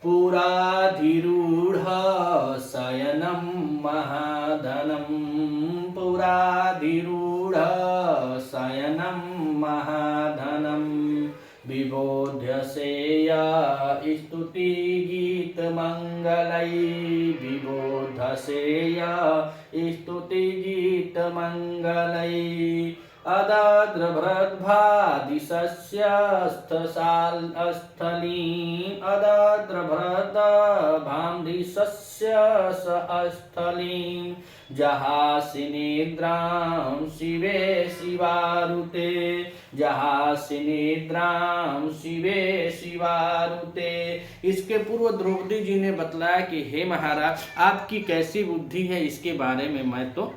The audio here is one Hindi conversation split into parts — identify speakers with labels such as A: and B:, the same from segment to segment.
A: पुराधिरूढ शयनं महाधनं पुराधिरूढ शयनं महाधनं विबोध्य सेय स्तुतिगीतमङ्गलै विबोध्य सेय स्तुतिगीतमङ्गलै अदद्रभृद्भादिशस्यस्थलीम् अदद्रभृद्भादिशस्यस्थलीम् जहासि निद्रां शिवे शिवारुते जहासि निद्रां शिवे शिवारुते। इसके पूर्व द्रौपदी जी ने बतलाया कि हे महाराज, आपकी कैसी बुद्धि है इसके बारे में मैं तो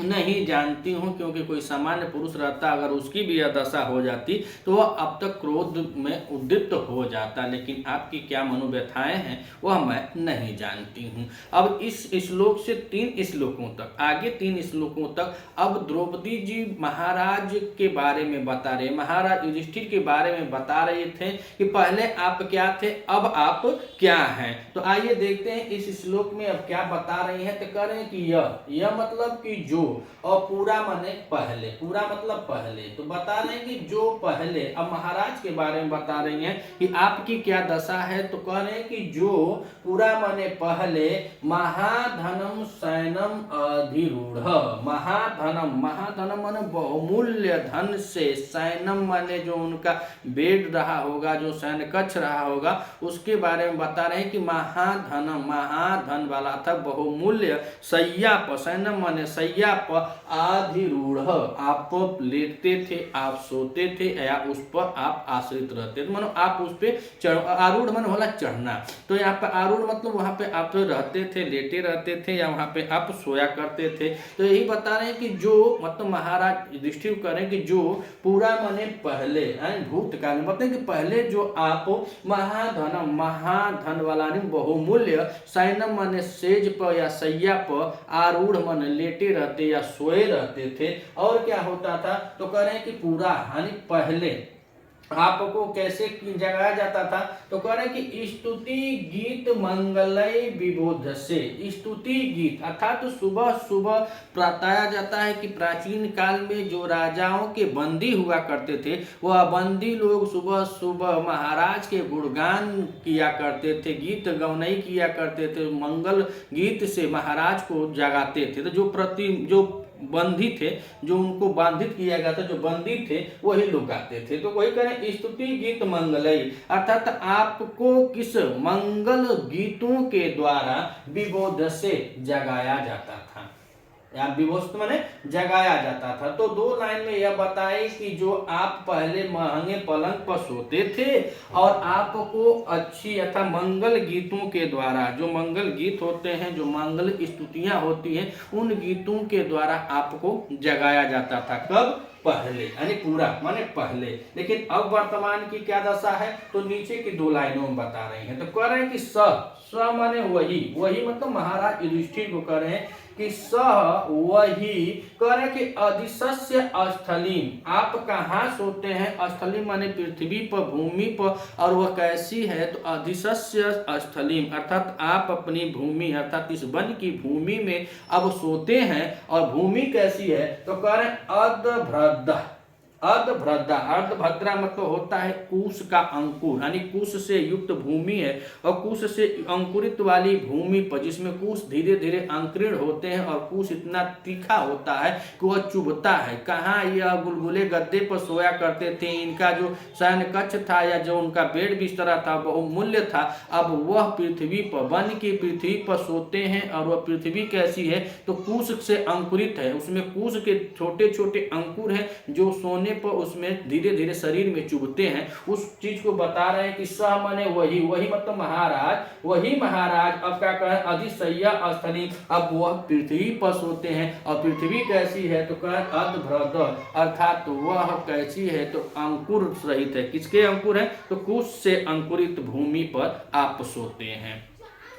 A: नहीं जानती हूँ, क्योंकि कोई सामान्य पुरुष रहता अगर उसकी भी यह दशा हो जाती तो वह अब तक क्रोध में उद्दीप्त हो जाता, लेकिन आपकी क्या मनोव्यथाएं हैं वह मैं नहीं जानती हूँ। अब इस श्लोक से 3 श्लोकों तक, आगे 3 श्लोकों तक अब द्रौपदी जी महाराज के बारे में बता रहे, महाराज युधिष्ठिर के बारे में बता रहे थे कि पहले आप क्या थे, अब आप क्या हैं। तो आइए देखते हैं इस श्लोक में अब क्या बता रहे हैं। तो कह रहे हैं कि यह मतलब कि जो, और पूरा माने पहले, पूरा मतलब पहले, तो बता रहे हैं कि जो पहले। अब महाराज के बारे में बता रही हैं कि आपकी क्या दशा है। तो कह रहे हैं कि जो पूरा माने पहले महाधनम सैनम अधिरूढ़, महाधनम, महाधनम माने बहुमूल्य धन से, सैनम माने जो उनका बेड रहा होगा, जो सैन्य कक्ष रहा होगा, उसके बारे में बता रहे हैं कि महाधनम, महाधन वाला था, बहुमूल्य शय्या पर, सैनम माने शय्या पर, आधिरूढ़ आप लेटते थे, आप सोते थे, या उस पर आप आश्रित रहते थे, मानो आप उस पे चढ़, आरूढ़ मन होला चढ़ना। तो यहाँ पे आरूढ़ मतलब वहां पे आप रहते थे, लेटे रहते थे, या वहां पे आप सोया करते थे। तो यही बता रहे हैं कि जो मतलब महाराज युधिष्ठिर करें कि जो पूरा माने पहले, भूतकाल में बताए कि पहले जो आप महाधन, महाधन वाला बहुमूल्य, सैनम माने सेज पर या शैया पर, आरूढ़ माने लेटे रहते या सोए रहते थे। और क्या होता था, तो कह रहे हैं कि पूरा हानि पहले आपको कैसे जगाया जाता था। तो कह रहे हैं कि स्तुति गीत मंगलय विबोध से, स्तुति गीत अर्थात तो सुबह सुबह बताया जाता है कि प्राचीन काल में जो राजाओं के बंदी हुआ करते थे, वह बंदी लोग सुबह सुबह महाराज के गुणगान किया करते थे, गीत गौनई किया करते थे, मंगल गीत से महाराज को जगाते थे। तो जो बंदी थे, जो उनको बांधित किया गया था, जो बंदी थे, वही लोग गाते थे। तो वही करें स्तुति गीत मंगलई, अर्थात आपको किस मंगल गीतों के द्वारा विबोध से जगाया जाता था, या विभोस्त माने जगाया जाता था। तो 2 लाइन में यह बताए कि जो आप पहले महंगे पलंग पर सोते थे और आपको अच्छी अथवा मंगल गीतों के द्वारा, जो मंगल गीत होते हैं, जो मंगल स्तुतियां होती हैं, उन गीतों के द्वारा आपको जगाया जाता था। कब? पहले, यानी पूरा माने पहले। लेकिन अब वर्तमान की क्या दशा है, तो नीचे की 2 लाइनों में बता रहे हैं। तो कह रहे हैं कि स माने वही, वही मतलब महाराज युधिष्ठिर को कह रहे हैं कि सह वही, कह रहे कि अधिशस्य स्थलीम, आप कहाँ सोते हैं, स्थलीम माने पृथ्वी पर, भूमि पर, और वह कैसी है, तो अधिशस्य स्थलीम अर्थात आप अपनी भूमि अर्थात इस वन की भूमि में अब सोते हैं। और भूमि कैसी है, तो कह रहे अर्धभ्रद्धा, अर्धभ्रद्धा, अर्धभद्रा मतलब होता है कुश का अंकुर, यानी कुश से युक्त भूमि है, और कुश से अंकुरित वाली भूमि पर, जिसमें कुश धीरे धीरे अंकुरित होते हैं, और कुश इतना तीखा होता है कि वह चुभता है। कहाँ यह गुलगुले गद्दे पर सोया करते थे, इनका जो शयन कक्ष था या जो उनका बेड बिस्तरा था बहुमूल्य था, अब वह पृथ्वी पर, वन की पृथ्वी पर सोते हैं। और वह पृथ्वी कैसी है, तो कुश से अंकुरित है, उसमें कुश के छोटे छोटे अंकुर हैं जो सोने पर उसमें धीरे धीरे शरीर में चुभते हैं। उस चीज को बता रहे हैं कि सह माने वही, वही मतलब महाराज, वही महाराज अब क्या कहें, अधिशय्या स्थली, अब वह पृथ्वी पर सोते हैं। और पृथ्वी कैसी है, तो कहें अर्धभ्रद्ध, अर्थात वह कैसी है, तो अंकुर सहित है। किसके अंकुर है, तो कुश से अंकुरित भूमि पर आप सोते हैं।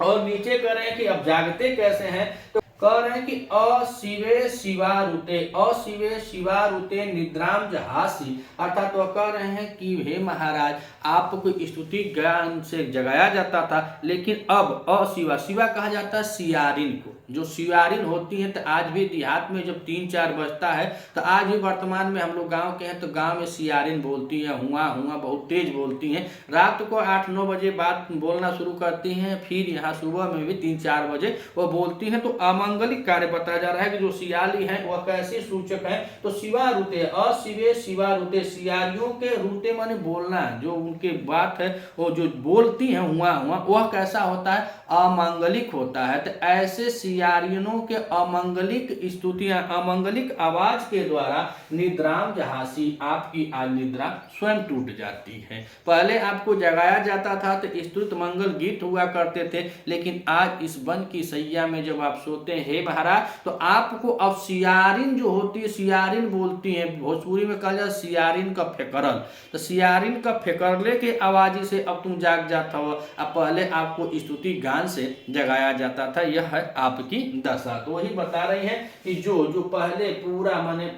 A: और नीचे कह रहे हैं कि अब जागते कैसे हैं, तो कह रहे हैं कि अशिवे शिवारुते, अशिवे शिवारुते निद्राम जहासी, अर्थात वह कह रहे हैं कि हे महाराज, आपको स्तुति ज्ञान से जगाया जाता था। लेकिन अब अशिवा शिवा कहा जाता है सियारिन को। जो सियारिन होती है तो आज भी देहात में जब 3-4 बजता है तो आज भी वर्तमान में हम लोग गांव के हैं तो गांव में सियारिन बोलती हैं, हुआ हुआ बहुत तेज बोलती हैं। रात को 8-9 बजे बात बोलना शुरू करती हैं, फिर यहाँ सुबह में भी 3-4 बजे वो बोलती हैं। तो अमंगलिक कार्य बताया जा रहा है कि जो सियाली हैं वह कैसे सूचक है। तो शिवा रुते, अशिवे शिवा रुते, सियारियों के रुते माने बोलना, जो उनके बात है वो जो बोलती हैं हुआ हुआ, वह कैसा होता है, अमंगलिक होता है। तो ऐसे सियारियों के अमंगलिक स्तुतियां, अमंगलिक आवाज के द्वारा निद्राम जहासी, आपकी आज निद्रा स्वयं टूट जाती है। पहले आपको जगाया जाता था तो स्तुति मंगल गीत हुआ करते थे, लेकिन आज इस वन की सैया में जब आप सोते हैं महाराज तो आपको अब सियारिन जो होती है, सियारिन बोलती है, भोजपुरी में कहा जाए सियारिन का फेकरल, तो सियारिन का फेकरले के आवाज़ से अब तुम जाग जाता हो। अब पहले आपको स्तुति गान से जगाया जाता था। यह है आपकी दशा। तो वही बता रही है कि जो पहले पूरा माने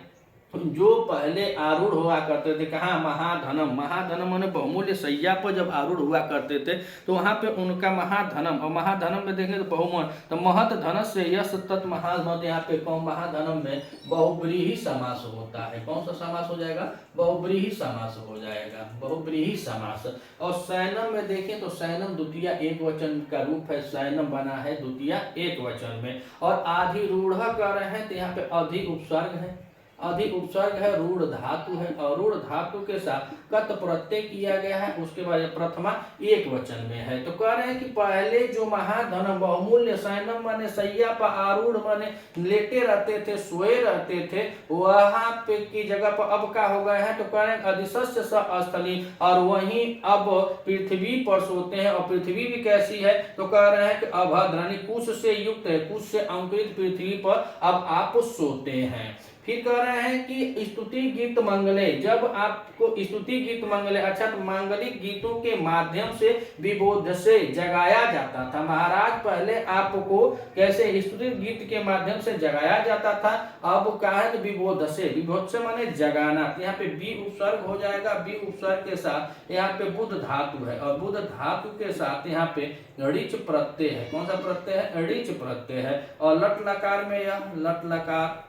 A: जो पहले आरूढ़ हुआ करते थे, कहाँ, महाधनम, महाधनम माने बहुमूल्य सैया पर जब आरूढ़ हुआ करते थे तो वहाँ पे उनका महाधनम, और महाधनम में देखें तो बहुमूल्य, तो महत धनस से यश तत् महाधनम, यहाँ पे कौन, महाधनम में बहुब्रीहि समास होता है। कौन सा समास हो जाएगा, बहुब्रीहि समास हो जाएगा, बहुब्रीहि समास। और सैनम में देखें तो सैनम द्वितीय एक वचन का रूप है, सैनम बना है द्वितीय एक वचन में। और आधिरूढ़ कर रहे हैं तो यहाँ पे अधि उपसर्ग है, अधि उपसर्ग है, रूढ़ धातु है, और रूढ़ धातु के साथ कत प्रत्यय किया गया है, उसके बाद प्रथमा एक वचन में है। तो कह रहे हैं कि पहले जो महाधनम बहुमूल्य सैनम माने सैया पर आरूढ़ माने लेटे रहते थे, सोए रहते थे, वहां पे की जगह पर अब क्या हो गए हैं, तो कह रहे हैं अधिशस्य स्थली, और वहीं अब पृथ्वी पर सोते हैं। और पृथ्वी भी कैसी है, तो कह रहे हैं कि अभद्रानी कुश से युक्त है, कुश से अंकुरित पृथ्वी पर अब आप सोते हैं। फिर कह रहे हैं कि स्तुति गीत मंगले, जब आपको स्तुति गीत मंगले, अच्छा तो मांगलिक गीतों के माध्यम से विबोध से जगाया जाता था। महाराज पहले आपको कैसे स्तुति गीत के माध्यम से जगाया जाता था, अब कहा है विबोध से, विबोध से माने जगाना। यहाँ पे बी उपसर्ग हो जाएगा, बी उपसर्ग के साथ यहाँ पे बुध धातु है, और बुध धातु के साथ यहाँ पे ऋच प्रत्यय है। कौन सा प्रत्यय है, ऋच प्रत्यय है। और लट लकार में यह लट लकार,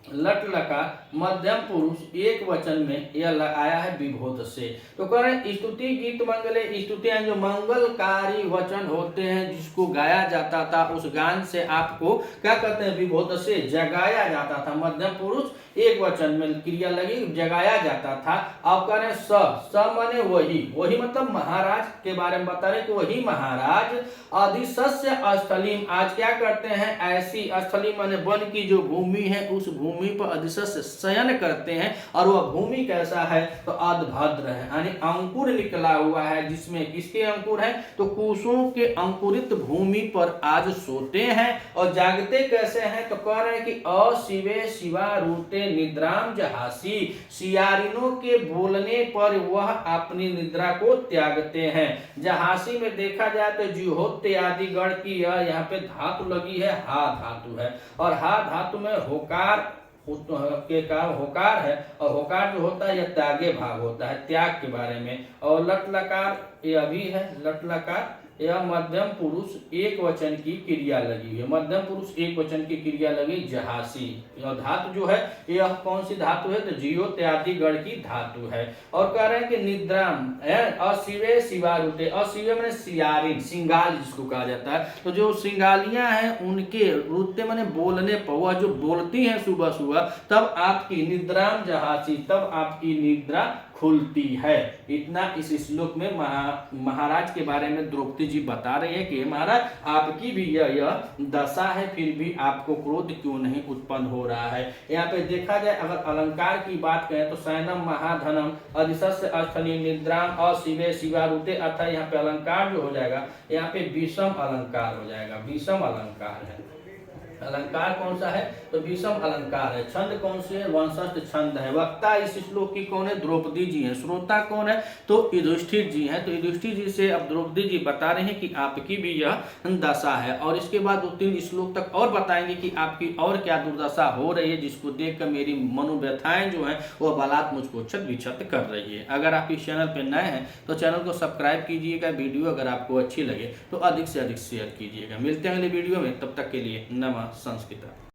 A: लट लकार मध्यम पुरुष एक वचन में यह आया है विभोध से। तो कह रहे हैं स्तुति गीत मंगले, स्तुतियां जो मंगलकारी वचन होते हैं जिसको गाया जाता था, उस गान से आपको क्या कहते हैं, विभोध से जगाया जाता था। मध्यम पुरुष एक वचन में क्रिया लगी, जगाया जाता था। अब कह रहे हैं स माने वही, वही मतलब महाराज के बारे में बता रहे कि वही महाराज अधिशस्य स्थलीम, आज क्या करते हैं, ऐसी स्थलीम माने वन की जो भूमि है उस भूमि पर अधिशस्य शयन करते हैं। और वह भूमि कैसा है, तो अधभद्र है, यानी अंकुर निकला हुआ है, जिसमें किसके अंकुर है, तो कुशों के अंकुरित भूमि पर आज सोते हैं। और जागते कैसे हैं, तो कह रहे हैं कि अशिवे शिवा रूते निद्राम जहासी, सियारिनों के बोलने पर वह अपनी निद्रा को त्यागते हैं। जहासी में देखा जाए तो जिहोत्य आदि गण की यहाँ पे धातु लगी है, हा धातु है, और हा धातु में होकार के कारण होकार है, और होकार जो होता है यह त्यागे भाग होता है, त्याग के बारे में। और लट लकार यह भी है, लट लकार यह मध्यम पुरुष एक वचन की क्रिया लगी है, मध्यम पुरुष एक वचन की क्रिया लगी जहासी। यह धातु जो है यह कौन सी धातु है, तो जियो त्यादि गण की धातु है। और कह रहे हैं कि निद्राम अशिवे शिवारुते, अशिवे में सियारिन, सिंगाल जिसको कहा जाता है, तो जो सिंगालियां हैं उनके रुते माने बोलने पर, वह जो बोलती हैं सुबह सुबह, तब आपकी निद्राम जहासी, तब आपकी निद्रा खुलती है। इतना इस श्लोक में महाराज के बारे में द्रौपदी जी बता रहे हैं कि महाराज आपकी भी यह दशा है, फिर भी आपको क्रोध क्यों नहीं उत्पन्न हो रहा है। यहाँ पे देखा जाए अगर अलंकार की बात करें तो सैनम महाधनम अधिशस्य स्थली निद्राम अशिवे शिवारुते, अर्थात यहाँ पे अलंकार जो हो जाएगा यहाँ पे विषम अलंकार हो जाएगा, विषम अलंकार है। अलंकार कौन सा है? तो विषम अलंकार है। छंद कौन सी है? वंशस्थ छंद है। वक्ता इस श्लोक की कौन है? द्रौपदी जी हैं। श्रोता कौन है? तो युधिष्ठिर जी हैं। तो युधिष्ठिर जी से अब द्रौपदी जी बता रहे हैं कि आपकी भी यह दशा है, और इसके बाद 2-3 श्लोक तक और बताएंगे कि आपकी और क्या दुर्दशा हो रही है, जिसको देखकर मेरी मनोव्यथाएं जो हैं वह बलात् मुझको क्षत विक्षत कर रही है। अगर आप इस चैनल पर नए हैं तो चैनल को सब्सक्राइब कीजिएगा। वीडियो अगर आपको अच्छी लगे तो अधिक से अधिक शेयर कीजिएगा। मिलते हैं अगले वीडियो में, तब तक के लिए नमः संस्कृत।